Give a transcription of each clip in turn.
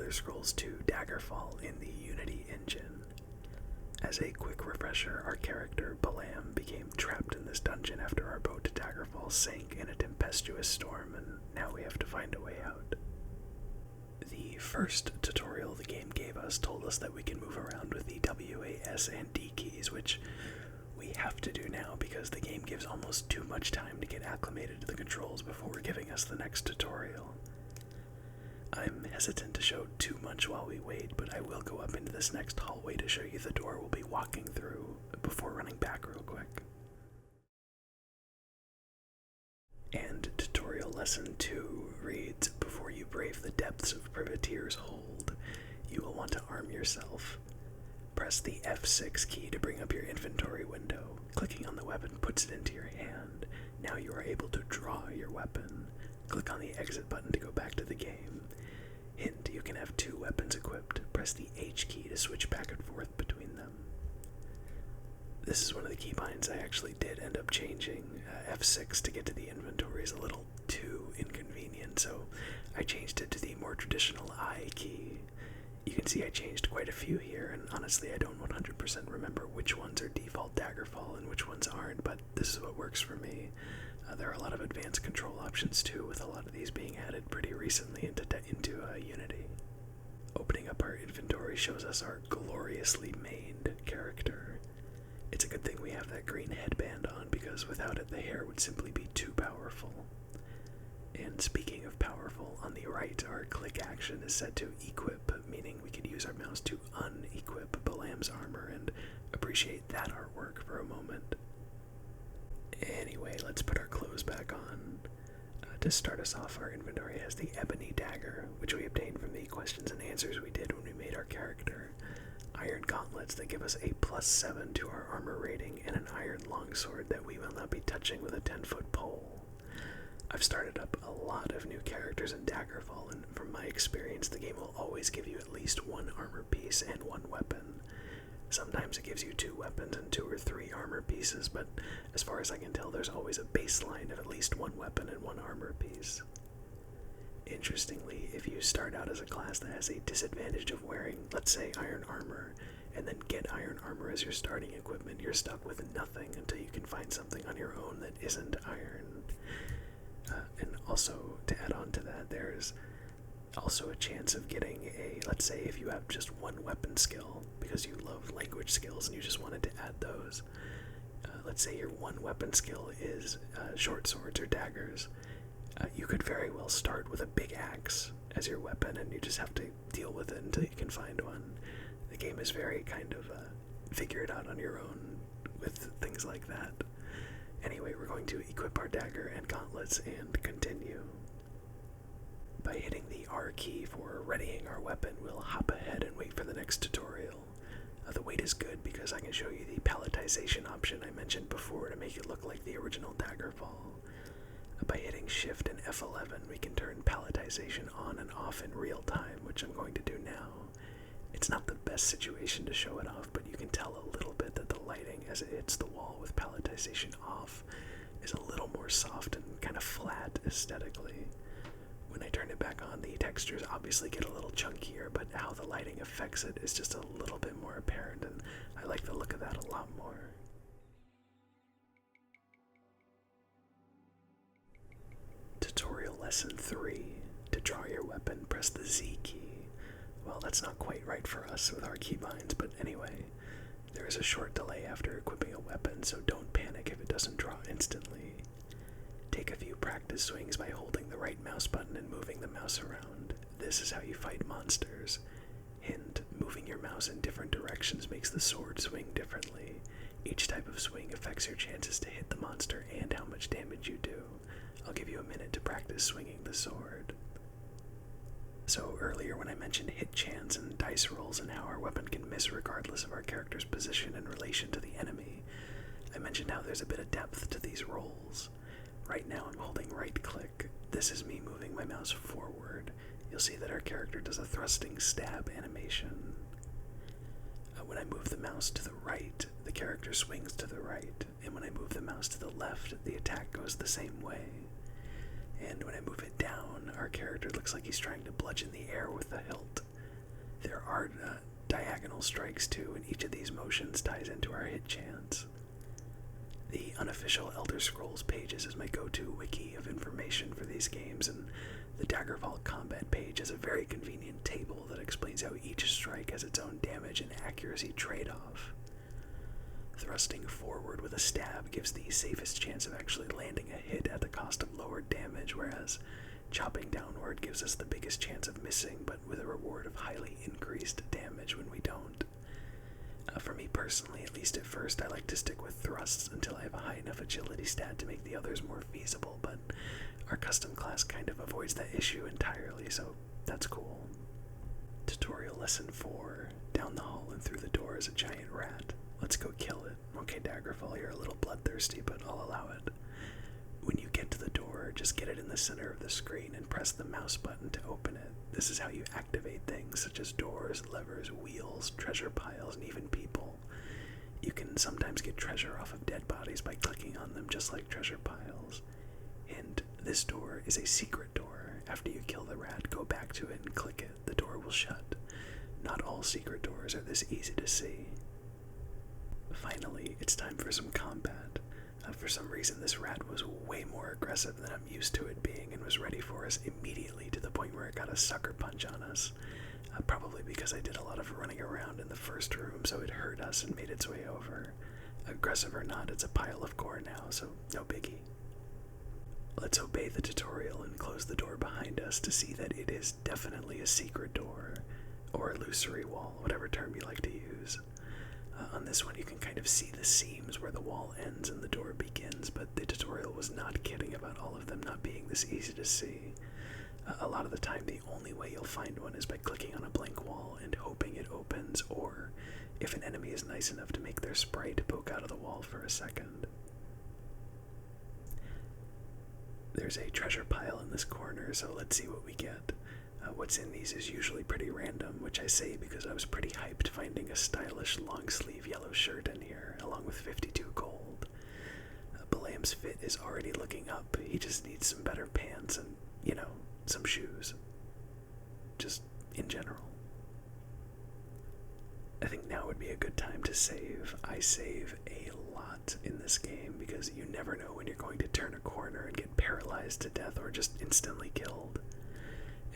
Elder Scrolls II Daggerfall in the Unity engine. As a quick refresher, our character, Balam, became trapped in this dungeon after our boat to Daggerfall sank in a tempestuous storm, and now we have to find a way out. The first tutorial the game gave us told us that we can move around with the W, A, S, and D keys, which we have to do now because the game gives almost too much time to get acclimated to the controls before giving us the next tutorial. I'm hesitant to show too much while we wait, but I will go up into this next hallway to show you the door we'll be walking through before running back real quick. And tutorial lesson 2 reads, before you brave the depths of Privateer's hold, you will want to arm yourself. Press the F6 key to bring up your inventory window. Clicking on the weapon puts it into your hand. Now you are able to draw your weapon. Click on the exit button to go back to the game. Hint, you can have 2 weapons equipped. Press the H key to switch back and forth between them. This is one of the keybinds I actually did end up changing. F6 to get to the inventory is a little too inconvenient, so I changed it to the more traditional I key. You can see I changed quite a few here, and honestly I don't 100% remember which ones are default Daggerfall and which ones aren't, but this is what works for me. There are a lot of advanced control options too, with a lot of these being added pretty recently into Unity. Opening up our inventory shows us our gloriously maned character. It's a good thing we have that green headband on, because without it the hair would simply be too powerful. And speaking of powerful, on the right our click action is set to equip, meaning we could use our mouse to unequip Balam's armor and appreciate that artwork for a moment. Anyway, let's put our clothes back on. To start us off, our inventory has the ebony dagger, which we obtained from the questions and answers we did when we made our character, iron gauntlets that give us a +7 to our armor rating, and an iron longsword that we will not be touching with a 10-foot pole. I've started up a lot of new characters in Daggerfall, and from my experience, the game will always give you at least 1 armor piece and 1 weapon. Sometimes it gives you 2 weapons and 2 or 3 armor pieces, but as far as I can tell, there's always a baseline of at least 1 weapon and 1 armor piece. Interestingly, if you start out as a class that has a disadvantage of wearing, let's say, iron armor, and then get iron armor as your starting equipment, you're stuck with nothing until you can find something on your own that isn't iron. And also, to add on to that, there's also a chance of getting a, let's say if you have just 1 weapon skill, because you love language skills and you just wanted to add those. Let's say your 1 weapon skill is short swords or daggers. You could very well start with a big axe as your weapon, and you just have to deal with it until you can find one. The game is very kind of figure it out on your own with things like that. Anyway, we're going to equip our dagger and gauntlets and continue. By hitting the R key for readying our weapon, we'll hop ahead and wait for the next tutorial. The wait is good because I can show you the palletization option I mentioned before to make it look like the original Daggerfall. By hitting Shift and F11, we can turn palletization on and off in real time, which I'm going to do now. It's not the best situation to show it off, but you can tell a little bit that the lighting as it hits the wall with palletization off is a little more soft and kind of flat aesthetically. When I turn it back on, the textures obviously get a little chunkier, but how the lighting affects it is just a little bit more apparent, and I like the look of that a lot more. Tutorial Lesson 3. To draw your weapon, press the Z key. Well, that's not quite right for us with our keybinds, but anyway, there is a short delay after equipping a weapon, so don't panic if it doesn't draw instantly. Take a few practice swings by holding the right mouse button and moving the mouse around. This is how you fight monsters. Hint, moving your mouse in different directions makes the sword swing differently. Each type of swing affects your chances to hit the monster and how much damage you do. I'll give you a minute to practice swinging the sword. So earlier when I mentioned hit chance and dice rolls and how our weapon can miss regardless of our character's position in relation to the enemy, I mentioned how there's a bit of depth to these rolls. Right now I'm holding right click. This is me moving my mouse forward. You'll see that our character does a thrusting stab animation. When I move the mouse to the right, the character swings to the right, and when I move the mouse to the left, the attack goes the same way. And when I move it down, our character looks like he's trying to bludgeon the air with the hilt. There are diagonal strikes too, and each of these motions ties into our hit chance. The unofficial Elder Scrolls pages is my go-to wiki of information for these games, and the Daggerfall combat page is a very convenient table that explains how each strike has its own damage and accuracy trade-off. Thrusting forward with a stab gives the safest chance of actually landing a hit at the cost of lowered damage, whereas chopping downward gives us the biggest chance of missing, but with a reward of highly increased damage when we don't. For me personally, at least at first, I like to stick with thrusts until I have a high enough agility stat to make the others more feasible, but our custom class kind of avoids that issue entirely, so that's cool. Tutorial Lesson 4. Down the hall and through the door is a giant rat. Let's go kill it. Okay, Daggerfall, you're a little bloodthirsty, but I'll allow it. When you get to the door, just get it in the center of the screen and press the mouse button to open it. This is how you activate things such as doors, levers, wheels, treasure piles, and even people. You can sometimes get treasure off of dead bodies by clicking on them, just like treasure piles. And this door is a secret door. After you kill the rat, go back to it and click it. The door will shut. Not all secret doors are this easy to see. Finally, it's time for some combat. For some reason, this rat was way more aggressive than I'm used to it being and was ready for us immediately, to the point where it got a sucker punch on us. Probably because I did a lot of running around in the first room, so it hurt us and made its way over. Aggressive or not, it's a pile of gore now, so no biggie. Let's obey the tutorial and close the door behind us to see that it is definitely a secret door, or illusory wall, whatever term you like to use. On this one, you can kind of see the seams where the wall ends and the door begins, but the tutorial was not kidding about all of them not being this easy to see. A lot of the time, the only way you'll find one is by clicking on a blank wall and hoping it opens, or if an enemy is nice enough to make their sprite poke out of the wall for a second. There's a treasure pile in this corner, so let's see what we get. What's in these is usually pretty random, which I say because I was pretty hyped finding a stylish long-sleeve yellow shirt in here, along with 52 gold. Balaam's fit is already looking up. He just needs some better pants and, some shoes. Just in general. I think now would be a good time to save. I save a lot in this game because you never know when you're going to turn a corner and get paralyzed to death or just instantly killed.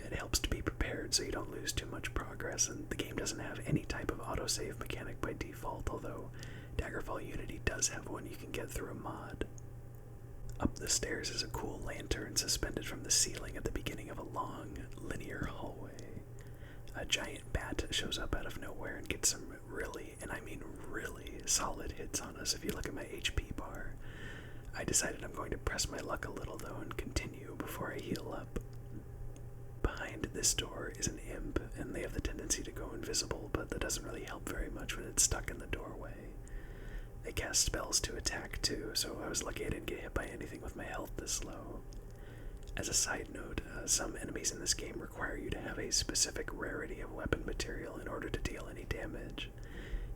It helps to be prepared so you don't lose too much progress, and the game doesn't have any type of autosave mechanic by default, although Daggerfall Unity does have one you can get through a mod. Up the stairs is a cool lantern suspended from the ceiling at the beginning of a long, linear hallway. A giant bat shows up out of nowhere and gets some really, and I mean really, solid hits on us if you look at my HP bar. I decided I'm going to press my luck a little though and continue before I heal up. Behind this door is an imp, and they have the tendency to go invisible, but that doesn't really help very much when it's stuck in the doorway. They cast spells to attack too, so I was lucky I didn't get hit by anything with my health this low. As a side note, some enemies in this game require you to have a specific rarity of weapon material in order to deal any damage.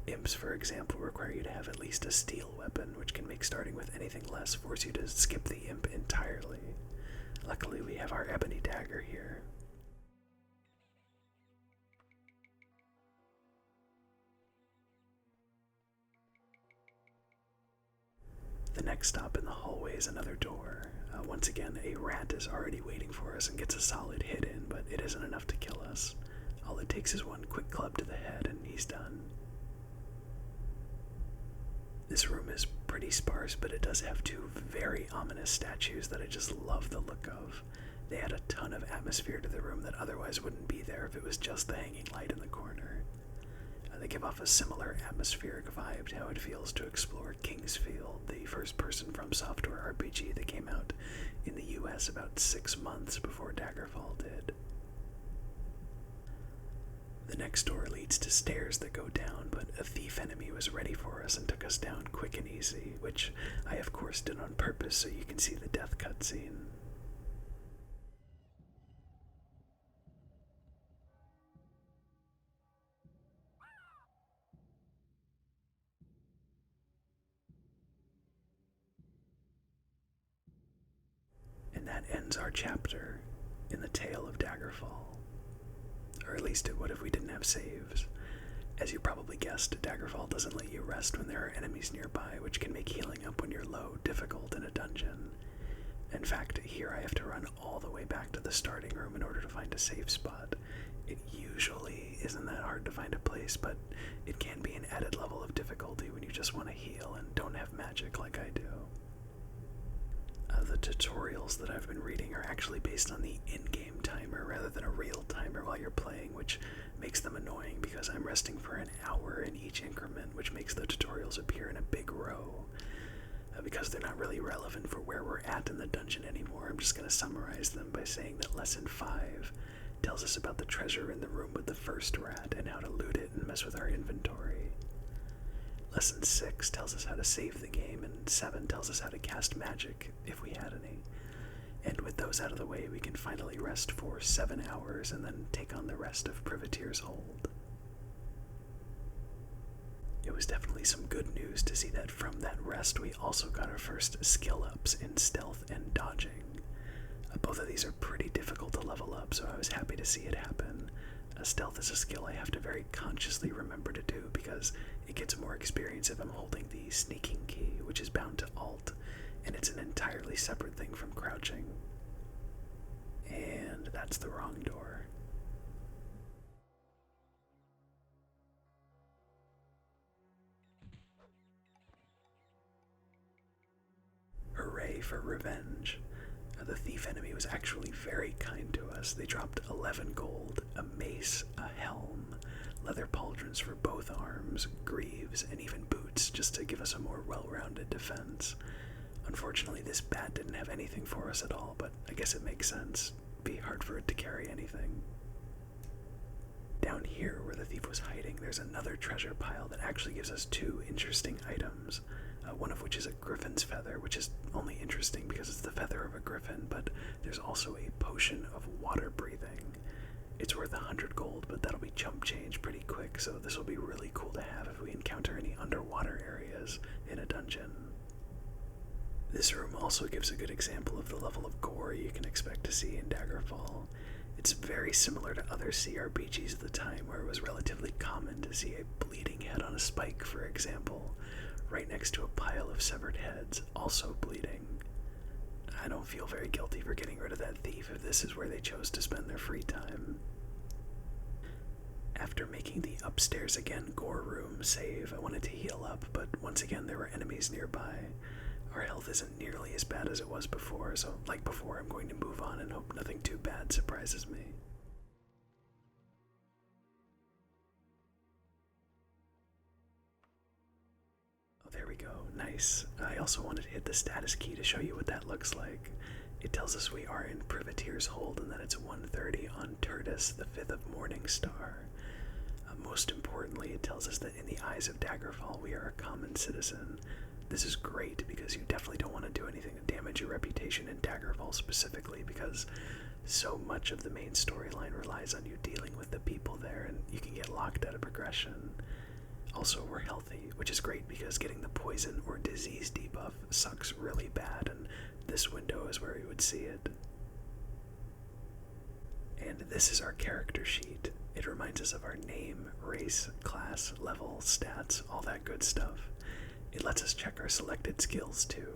Imps, for example, require you to have at least a steel weapon, which can make starting with anything less force you to skip the imp entirely. Luckily, we have our ebony dagger here. The next stop in the hallway is another door. Once again, a rat is already waiting for us and gets a solid hit in, but it isn't enough to kill us. All it takes is one quick club to the head and he's done. This room is pretty sparse, but it does have two very ominous statues that I just love the look of. They add a ton of atmosphere to the room that otherwise wouldn't be there if it was just the hanging light in the corner. They give off a similar atmospheric vibe to how it feels to explore Kingsfield, the first-person From Software RPG that came out in the US about 6 months before Daggerfall did. The next door leads to stairs that go down, but a thief enemy was ready for us and took us down quick and easy, which I of course did on purpose so you can see the death cutscene. And that ends our chapter in the tale of Daggerfall. or at least it would if we didn't have saves. As you probably guessed, Daggerfall doesn't let you rest when there are enemies nearby, which can make healing up when you're low difficult in a dungeon. In fact, here I have to run all the way back to the starting room in order to find a safe spot. It usually isn't that hard to find a place, but it can be an added level of difficulty when you just want to heal and don't have magic like I do. The tutorials that I've been reading are actually based on the in-game timer rather than a real timer while you're playing, which makes them annoying because I'm resting for an hour in each increment, which makes the tutorials appear in a big row. Because they're not really relevant for where we're at in the dungeon anymore, I'm just going to summarize them by saying that Lesson 5 tells us about the treasure in the room with the first rat and how to loot it and mess with our inventory. Lesson 6 tells us how to save the game, and 7 tells us how to cast magic, if we had any. And with those out of the way, we can finally rest for 7 hours and then take on the rest of Privateer's Hold. It was definitely some good news to see that from that rest we also got our first skill ups in stealth and dodging. Both of these are pretty difficult to level up, so I was happy to see it happen. Stealth is a skill I have to very consciously remember to do because it gets more experience if I'm holding the sneaking key, which is bound to Alt, and it's an entirely separate thing from crouching. And that's the wrong door. Hooray for revenge. The thief enemy was actually very kind to us. They dropped 11 gold, a mace, a helm, leather pauldrons for both arms, greaves, and even boots just to give us a more well-rounded defense. Unfortunately, this bat didn't have anything for us at all, but I guess it makes sense. It'd be hard for it to carry anything. Down here, where the thief was hiding, there's another treasure pile that actually gives us 2 interesting items. One of which is a griffin's feather, which is only interesting because it's the feather of a griffin, but there's also a potion of water breathing. It's worth 100 gold, but that'll be chump change pretty quick, so this will be really cool to have if we encounter any underwater areas in a dungeon. This room also gives a good example of the level of gore you can expect to see in Daggerfall. It's very similar to other CRPGs at the time, where it was relatively common to see a bleeding head on a spike, for example, right next to a pile of severed heads, also bleeding. I don't feel very guilty for getting rid of that thief if this is where they chose to spend their free time. After making the upstairs again gore room save, I wanted to heal up, but once again there were enemies nearby. Our health isn't nearly as bad as it was before, so like before, I'm going to move on and hope nothing too bad surprises me. There we go, nice. I also wanted to hit the status key to show you what that looks like. It tells us we are in Privateer's Hold and that it's 1:30 on Tertus, the 5th of Morning Star. Most importantly, it tells us that in the eyes of Daggerfall, we are a common citizen. This is great because you definitely don't want to do anything to damage your reputation in Daggerfall specifically, because so much of the main storyline relies on you dealing with the people there and you can get locked out of progression. Also, we're healthy, which is great because getting the poison or disease debuff sucks really bad, and this window is where we would see it. And this is our character sheet. It reminds us of our name, race, class, level, stats, all that good stuff. It lets us check our selected skills too.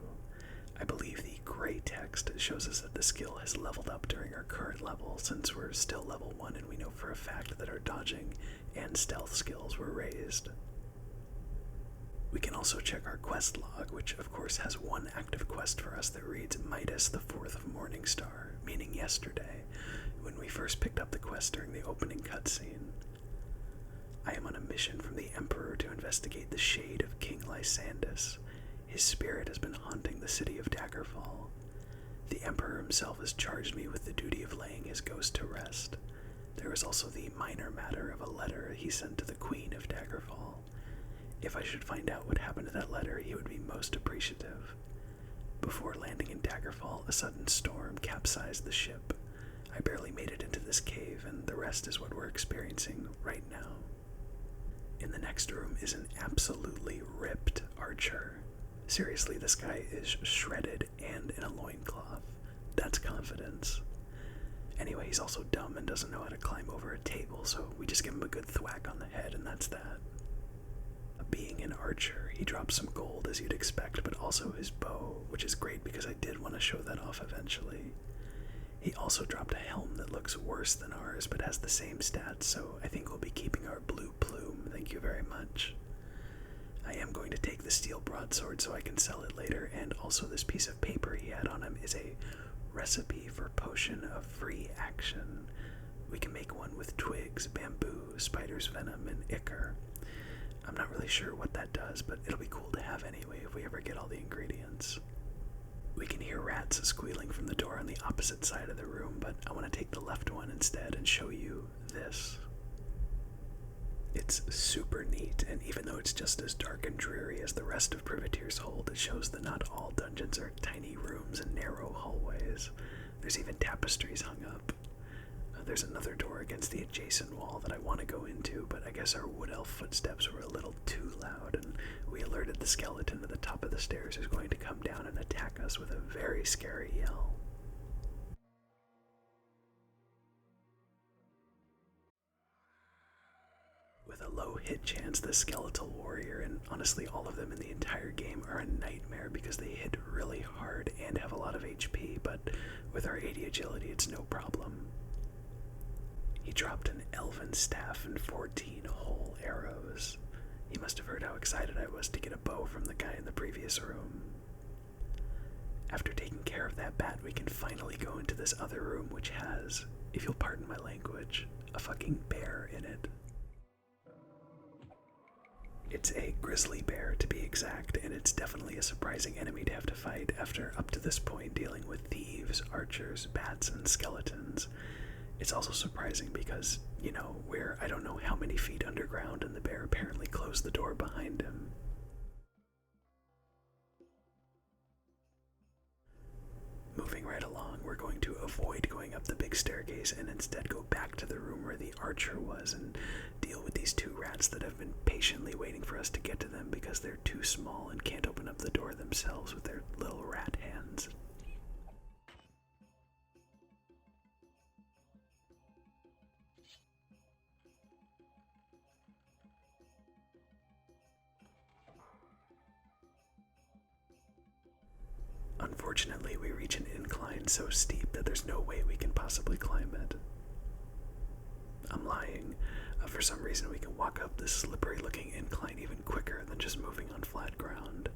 I believe the gray text shows us that the skill has leveled up during our current level, since we're still level 1 and we know for a fact that our dodging and stealth skills were raised. We can also check our quest log, which of course has one active quest for us that reads Midas the 4th of Morning Star, meaning yesterday, when we first picked up the quest during the opening cutscene. I am on a mission from the Emperor to investigate the shade of King Lysandus. His spirit has been haunting the city of Daggerfall. The Emperor himself has charged me with the duty of laying his ghost to rest. There is also the minor matter of a letter he sent to the Queen of Daggerfall. If I should find out what happened to that letter, he would be most appreciative. Before landing in Daggerfall, a sudden storm capsized the ship. I barely made it into this cave, and the rest is what we're experiencing right now. In the next room is an absolutely ripped archer. Seriously, this guy is shredded and in a loincloth. That's confidence. Anyway, he's also dumb and doesn't know how to climb over a table, so we just give him a good thwack on the head and that's that. Being an archer, he drops some gold as you'd expect, but also his bow, which is great because I did want to show that off eventually. He also dropped a helm that looks worse than ours, but has the same stats, so I think we'll be keeping our blue plume, thank you very much. I am going to take the steel broadsword so I can sell it later, and also this piece of paper he had on him is a recipe for potion of free action. We can make one with twigs, bamboo, spider's venom, and ichor. I'm not really sure what that does, but it'll be cool to have anyway if we ever get all the ingredients. We can hear rats squealing from the door on the opposite side of the room, but I want to take the left one instead and show you this. It's super neat, and even though it's just as dark and dreary as the rest of Privateer's Hold, it shows that not all dungeons are tiny rooms and narrow hallways. There's even tapestries hung up. There's another door against the adjacent wall that I want to go into, but I guess our wood elf footsteps were a little too loud, and we alerted the skeleton at the top of the stairs who's going to come down and attack us with a very scary yell. With a low hit chance, the Skeletal Warrior, and honestly all of them in the entire game, are a nightmare because they hit really hard and have a lot of HP, but with our 80 agility it's no problem. He dropped an elven staff and 14 whole arrows. He must have heard how excited I was to get a bow from the guy in the previous room. After taking care of that bat, we can finally go into this other room which has, if you'll pardon my language, a fucking bear in it. It's a grizzly bear to be exact, and it's definitely a surprising enemy to have to fight after up to this point dealing with thieves, archers, bats, and skeletons. It's also surprising because, you know, we're I don't know how many feet underground and the bear apparently closed the door behind him. Moving right along, we're going to avoid going up the big staircase and instead go back to the room where the archer was and deal with these two rats that have been patiently waiting for us to get to them because they're too small and can't open up the door themselves with their little rat hands. Unfortunately, we reach an incline so steep that there's no way we can possibly climb it. I'm lying. For some reason, we can walk up this slippery-looking incline even quicker than just moving on flat ground.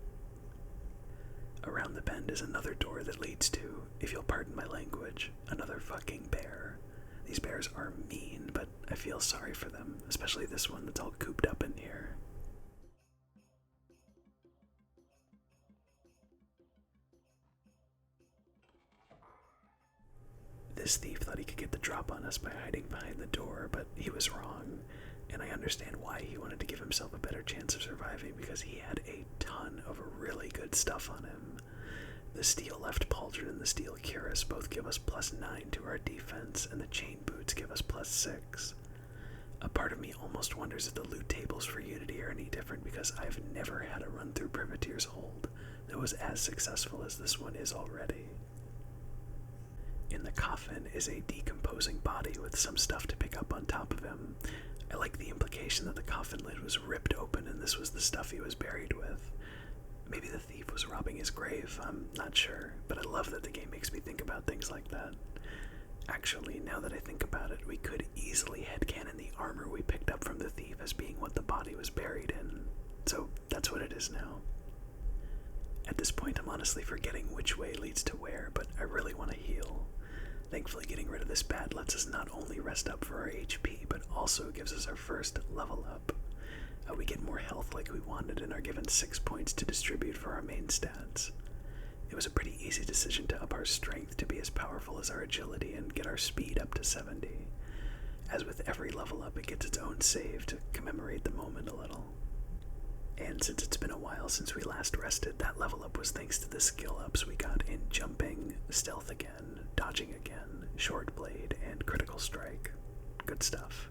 Around the bend is another door that leads to, if you'll pardon my language, another fucking bear. These bears are mean, but I feel sorry for them, especially this one that's all cooped up in here. This thief thought he could get the drop on us by hiding behind the door, but he was wrong, and I understand why he wanted to give himself a better chance of surviving because he had a ton of really good stuff on him. The steel left pauldron and the steel cuirass both give us +9 to our defense, and the chain boots give us +6. A part of me almost wonders if the loot tables for Unity are any different because I've never had a run through Privateer's Hold that was as successful as this one is already. In the coffin is a decomposing body with some stuff to pick up on top of him. I like the implication that the coffin lid was ripped open and this was the stuff he was buried with. Maybe the thief was robbing his grave, I'm not sure, but I love that the game makes me think about things like that. Actually, now that I think about it, we could easily headcanon the armor we picked up from the thief as being what the body was buried in, so that's what it is now. At this point, I'm honestly forgetting which way leads to where, but I really want to heal. Thankfully, getting rid of this bat lets us not only rest up for our HP, but also gives us our first level up. We get more health like we wanted and are given 6 points to distribute for our main stats. It was a pretty easy decision to up our strength to be as powerful as our agility and get our speed up to 70. As with every level up, it gets its own save to commemorate the moment a little. And since it's been a while since we last rested, that level up was thanks to the skill ups we got in jumping, stealth again, dodging again, short blade, and critical strike. Good stuff.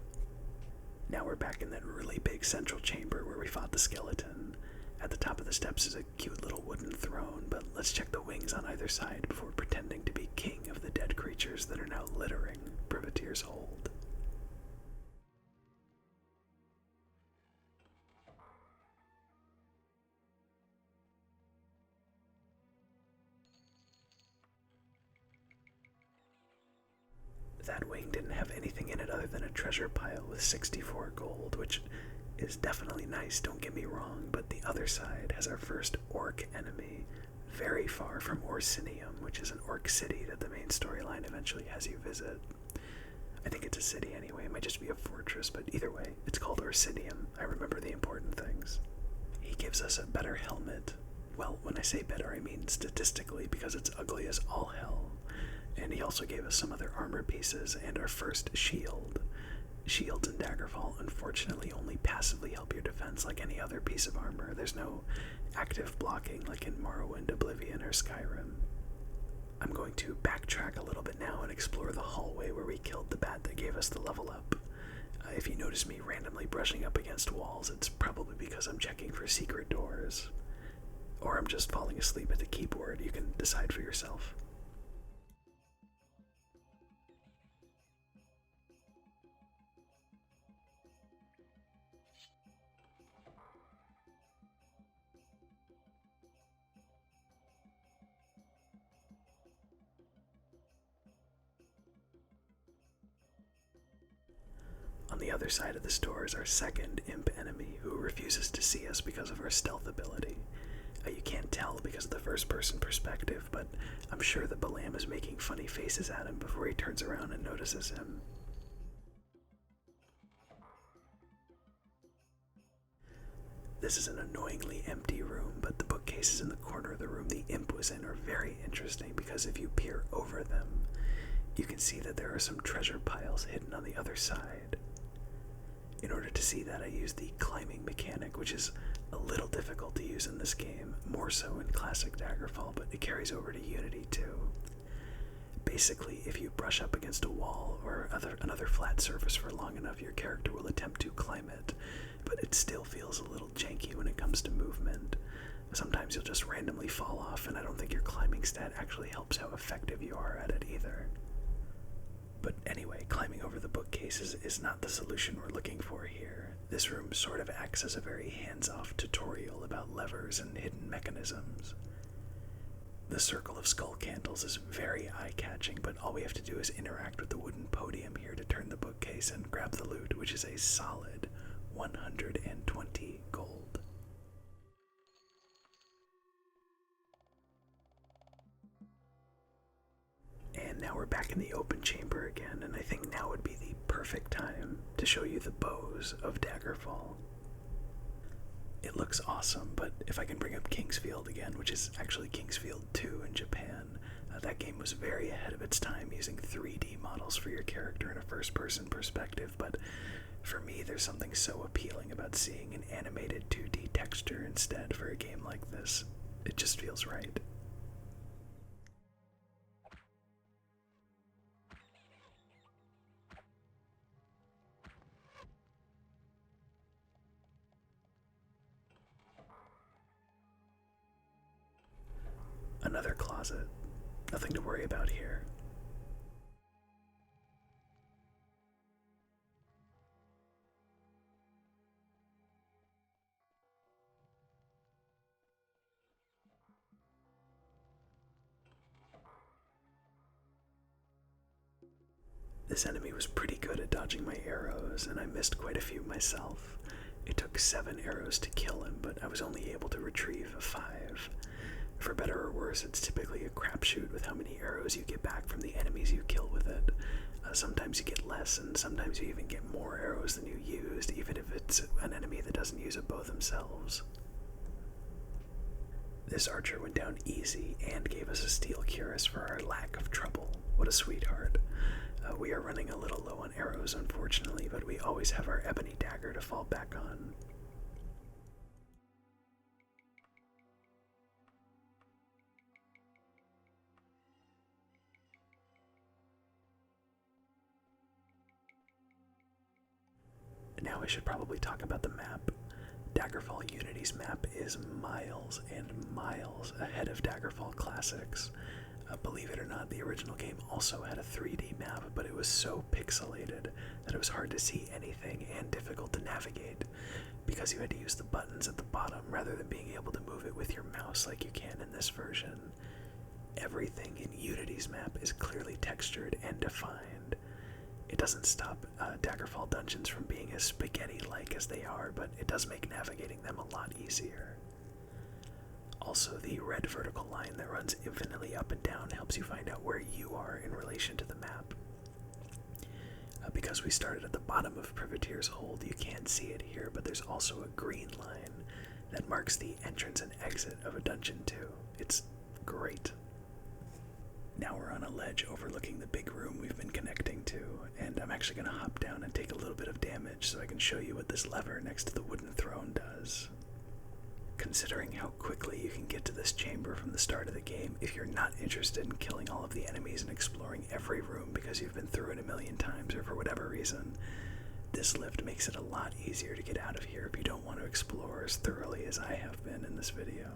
Now we're back in that really big central chamber where we fought the skeleton. At the top of the steps is a cute little wooden throne, but let's check the wings on either side before pretending to be king of the dead creatures that are now littering Privateer's Hold. That wing didn't have anything in it other than a treasure pile with 64 gold, which is definitely nice, don't get me wrong, but the other side has our first orc enemy, very far from Orsinium, which is an orc city that the main storyline eventually has you visit. I think it's a city anyway, it might just be a fortress, but either way, it's called Orsinium. I remember the important things. He gives us a better helmet. Well, when I say better, I mean statistically, because it's ugly as all hell. And he also gave us some other armor pieces and our first shield. Shields in Daggerfall unfortunately only passively help your defense like any other piece of armor. There's no active blocking like in Morrowind, Oblivion, or Skyrim. I'm going to backtrack a little bit now and explore the hallway where we killed the bat that gave us the level up. If you notice me randomly brushing up against walls, it's probably because I'm checking for secret doors. Or I'm just falling asleep at the keyboard. You can decide for yourself. On the other side of this door is our second imp enemy, who refuses to see us because of our stealth ability. You can't tell because of the first-person perspective, but I'm sure that Balam is making funny faces at him before he turns around and notices him. This is an annoyingly empty room, but the bookcases in the corner of the room the imp was in are very interesting because if you peer over them, you can see that there are some treasure piles hidden on the other side. In order to see that, I used the climbing mechanic, which is a little difficult to use in this game, more so in classic Daggerfall, but it carries over to Unity too. Basically, if you brush up against a wall or another flat surface for long enough, your character will attempt to climb it, but it still feels a little janky when it comes to movement. Sometimes you'll just randomly fall off, and I don't think your climbing stat actually helps how effective you are at it either. But anyway, climbing over the bookcases is not the solution we're looking for here. This room sort of acts as a very hands-off tutorial about levers and hidden mechanisms. The circle of skull candles is very eye-catching, but all we have to do is interact with the wooden podium here to turn the bookcase and grab the loot, which is a solid 120 gold. And now we're back in the open chamber again, and I think now would be the perfect time to show you the bows of Daggerfall. It looks awesome, but if I can bring up Kingsfield again, which is actually Kingsfield 2 in Japan, that game was very ahead of its time using 3D models for your character in a first-person perspective, but for me there's something so appealing about seeing an animated 2D texture instead for a game like this. It just feels right. Another closet. Nothing to worry about here. This enemy was pretty good at dodging my arrows, and I missed quite a few myself. It took 7 arrows to kill him, but I was only able to retrieve 5. For better or worse, it's typically a crapshoot with how many arrows you get back from the enemies you kill with it. Sometimes you get less, and sometimes you even get more arrows than you used, even if it's an enemy that doesn't use a bow themselves. This archer went down easy and gave us a steel cuirass for our lack of trouble. What a sweetheart. We are running a little low on arrows, unfortunately, but we always have our ebony dagger to fall back on. Now I should probably talk about the map. Daggerfall Unity's map is miles and miles ahead of Daggerfall Classics. Believe it or not, the original game also had a 3D map, but it was so pixelated that it was hard to see anything and difficult to navigate because you had to use the buttons at the bottom rather than being able to move it with your mouse like you can in this version. Everything in Unity's map is clearly textured and defined. It doesn't stop Daggerfall dungeons from being as spaghetti-like as they are, but it does make navigating them a lot easier. Also, the red vertical line that runs infinitely up and down helps you find out where you are in relation to the map. Because we started at the bottom of Privateer's Hold, you can't see it here, but there's also a green line that marks the entrance and exit of a dungeon too. It's great. Now we're on a ledge overlooking the big room we've been connecting to, and I'm actually going to hop down and take a little bit of damage so I can show you what this lever next to the wooden throne does. Considering how quickly you can get to this chamber from the start of the game, if you're not interested in killing all of the enemies and exploring every room because you've been through it a million times or for whatever reason, this lift makes it a lot easier to get out of here if you don't want to explore as thoroughly as I have been in this video.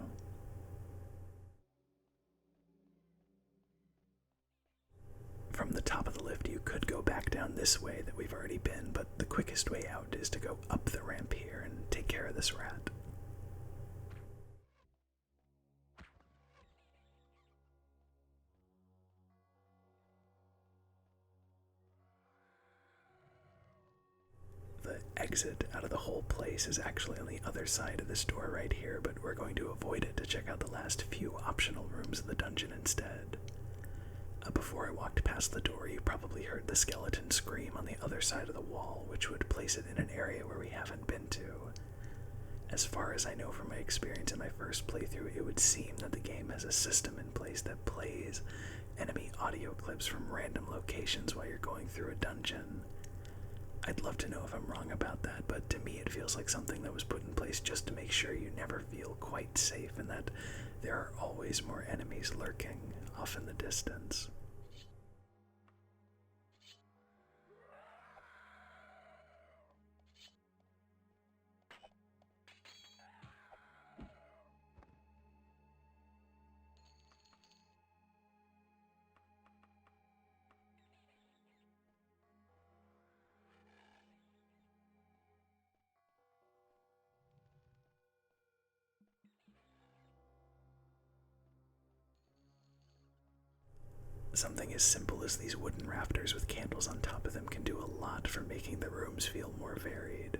From the top of the lift, you could go back down this way that we've already been, but the quickest way out is to go up the ramp here and take care of this rat. The exit out of the whole place is actually on the other side of this door right here, but we're going to avoid it to check out the last few optional rooms of the dungeon instead. Before I walked past the door, you probably heard the skeleton scream on the other side of the wall, which would place it in an area where we haven't been to. As far as I know from my experience in my first playthrough, it would seem that the game has a system in place that plays enemy audio clips from random locations while you're going through a dungeon. I'd love to know if I'm wrong about that, but to me it feels like something that was put in place just to make sure you never feel quite safe and that there are always more enemies lurking off in the distance. Something as simple as these wooden rafters with candles on top of them can do a lot for making the rooms feel more varied.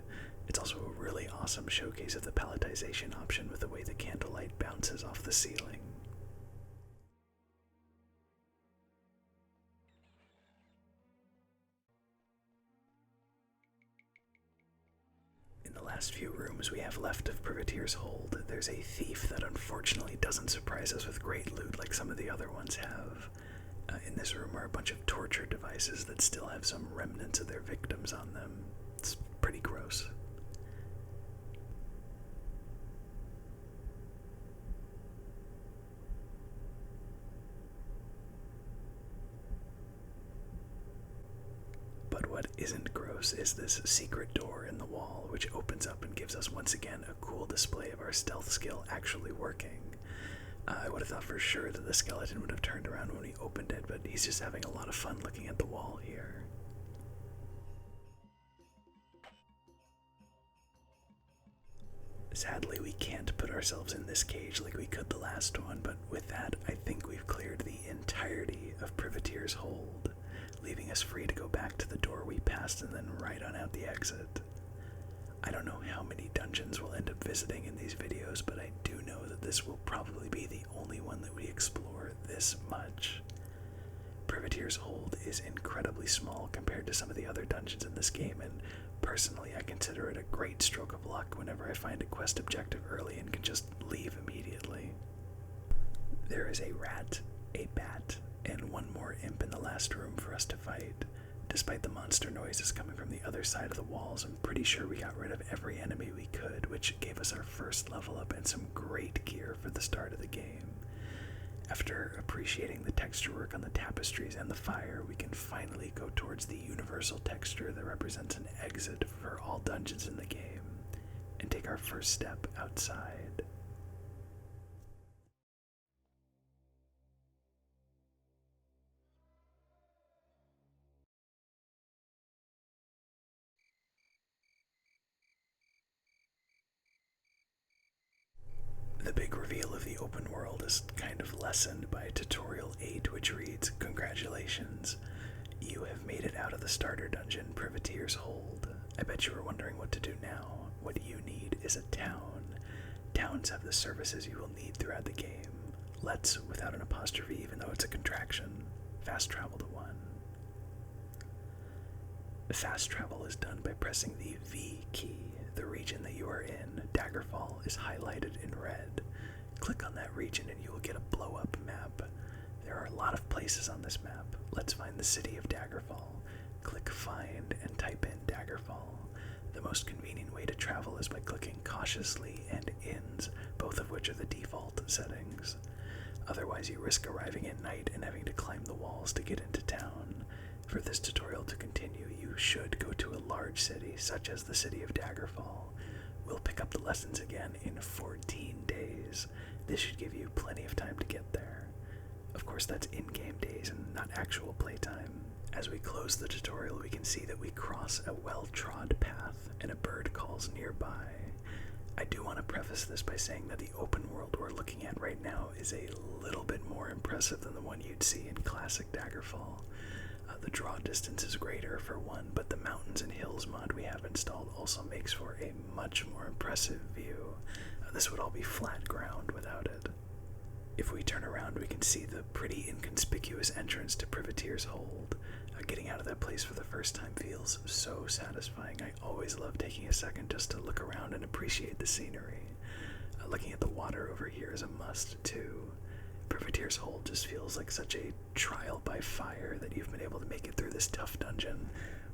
It's also a really awesome showcase of the palletization option with the way the candlelight bounces off the ceiling. In the last few rooms we have left of Privateer's Hold, there's a thief that unfortunately doesn't surprise us with great loot like some of the other ones have. In this room are a bunch of torture devices that still have some remnants of their victims on them. It's pretty gross. But what isn't gross is this secret door in the wall, which opens up and gives us once again a cool display of our stealth skill actually working. I would have thought for sure that the skeleton would have turned around when he opened it, but he's just having a lot of fun looking at the wall here. Sadly, we can't put ourselves in this cage like we could the last one, but with that, I think we've cleared the entirety of Privateer's Hold, leaving us free to go back to the door we passed and then right on out the exit. I don't know how many dungeons we'll end up visiting in these videos, but I do know that this will probably be the only one that we explore this much. Privateer's Hold is incredibly small compared to some of the other dungeons in this game, and personally I consider it a great stroke of luck whenever I find a quest objective early and can just leave immediately. There is a rat, a bat, and one more imp in the last room for us to fight. Despite the monster noises coming from the other side of the walls, I'm pretty sure we got rid of every enemy we could, which gave us our first level up and some great gear for the start of the game. After appreciating the texture work on the tapestries and the fire, we can finally go towards the universal texture that represents an exit for all dungeons in the game, and take our first step outside. open world is kind of lessened by Tutorial 8, which reads, "Congratulations, you have made it out of the starter dungeon, Privateer's Hold. I bet you were wondering what to do now. What you need is a town. Towns have the services you will need throughout the game. Let's, without an apostrophe, even though it's a contraction, fast travel to one." The fast travel is done by pressing the V key. The region that you are in, Daggerfall, is highlighted in red. Click on that region and you will get a blow-up map. There are a lot of places on this map. Let's find the city of Daggerfall. Click Find and type in Daggerfall. The most convenient way to travel is by clicking Cautiously and Inns, both of which are the default settings. Otherwise, you risk arriving at night and having to climb the walls to get into town. For this tutorial to continue, you should go to a large city, such as the city of Daggerfall. We'll pick up the lessons again in 14 days. This should give you plenty of time to get there. Of course, that's in-game days and not actual playtime. As we close the tutorial, we can see that we cross a well-trod path and a bird calls nearby. I do want to preface this by saying that the open world we're looking at right now is a little bit more impressive than the one you'd see in classic Daggerfall. The draw distance is greater for one, but the mountains and hills mod we have installed also makes for a much more impressive view. This would all be flat ground without it. If we turn around, we can see the pretty inconspicuous entrance to Privateer's Hold. Getting out of that place for the first time feels so satisfying. I always love taking a second just to look around and appreciate the scenery. Looking at the water over here is a must too. Privateer's Hold just feels like such a trial by fire that you've been able to make it through this tough dungeon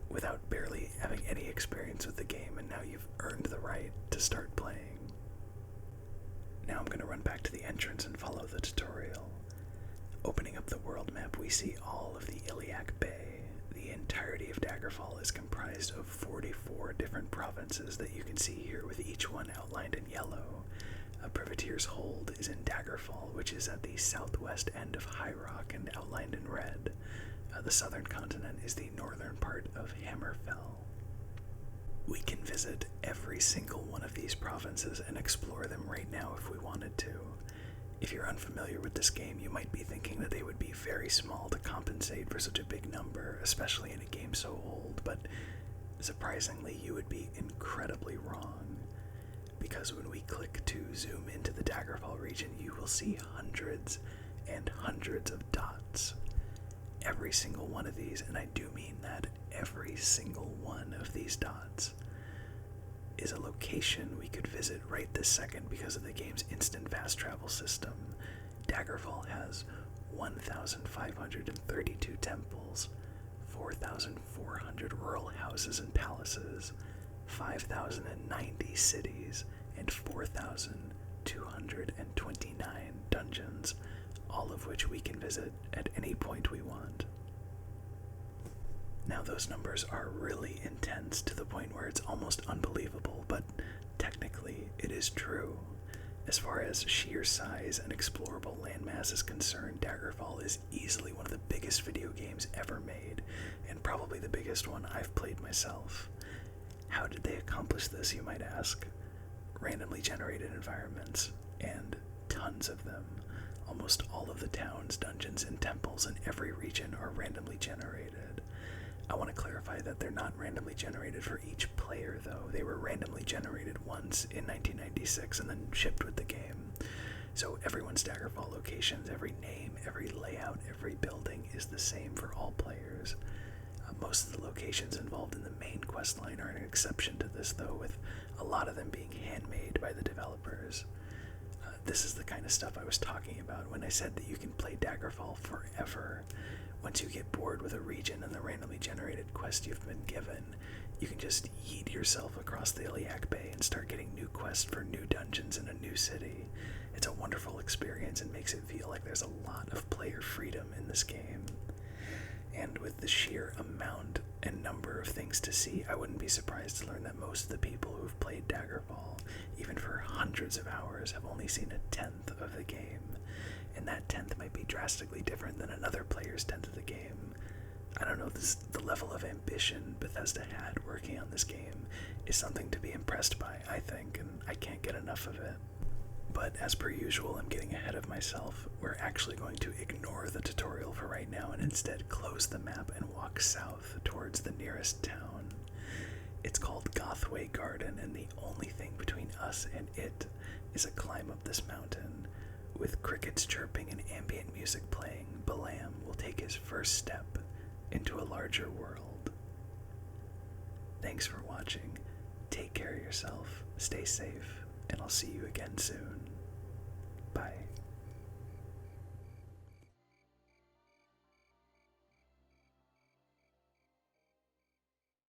without barely having any experience with the game, and now you've earned the right to start playing. Now I'm going to run back to the entrance and follow the tutorial. Opening up the world map, we see all of the Iliac Bay. The entirety of Daggerfall is comprised of 44 different provinces that you can see here, with each one outlined in yellow. Privateer's Hold is in Daggerfall, which is at the southwest end of High Rock and outlined in red. The southern continent is the northern part of Hammerfell. We can visit every single one of these provinces and explore them right now if we wanted to. If you're unfamiliar with this game, you might be thinking that they would be very small to compensate for such a big number, especially in a game so old, but surprisingly, you would be incredibly wrong. Because when we click to zoom into the Daggerfall region, you will see hundreds and hundreds of dots. Every single one of these, and I do mean that, every single one of these dots is a location we could visit right this second because of the game's instant fast travel system. Daggerfall has 1,532 temples, 4,400 rural houses and palaces, 5,090 cities, and 4,229 dungeons, all of which we can visit at any point we want. Now those numbers are really intense to the point where it's almost unbelievable, but technically it is true. As far as sheer size and explorable landmass is concerned, Daggerfall is easily one of the biggest video games ever made, and probably the biggest one I've played myself. How did they accomplish this, you might ask? Randomly generated environments, and tons of them. Almost all of the towns, dungeons, and temples in every region are randomly generated. I want to clarify that they're not randomly generated for each player, though. They were randomly generated once in 1996 and then shipped with the game. So everyone's Daggerfall locations, every name, every layout, every building is the same for all players. Most of the locations involved in the main questline are an exception to this, though, with a lot of them being handmade by the developers. This is the kind of stuff I was talking about when I said that you can play Daggerfall forever. Once you get bored with a region and the randomly generated quest you've been given, you can just yeet yourself across the Iliac Bay and start getting new quests for new dungeons in a new city. It's a wonderful experience and makes it feel like there's a lot of player freedom in this game. And with the sheer amount and number of things to see, I wouldn't be surprised to learn that most of the people who've played Daggerfall, even for hundreds of hours, have only seen a tenth of the game. And that tenth might be drastically different than another player's tenth of the game. I don't know, the level of ambition Bethesda had working on this game is something to be impressed by, I think, and I can't get enough of it. But as per usual, I'm getting ahead of myself. We're actually going to ignore the tutorial for right now and instead close the map and walk south towards the nearest town. It's called Gothway Garden, and the only thing between us and it is a climb up this mountain. With crickets chirping and ambient music playing, Balam will take his first step into a larger world. Thanks for watching. Take care of yourself, stay safe, and I'll see you again soon.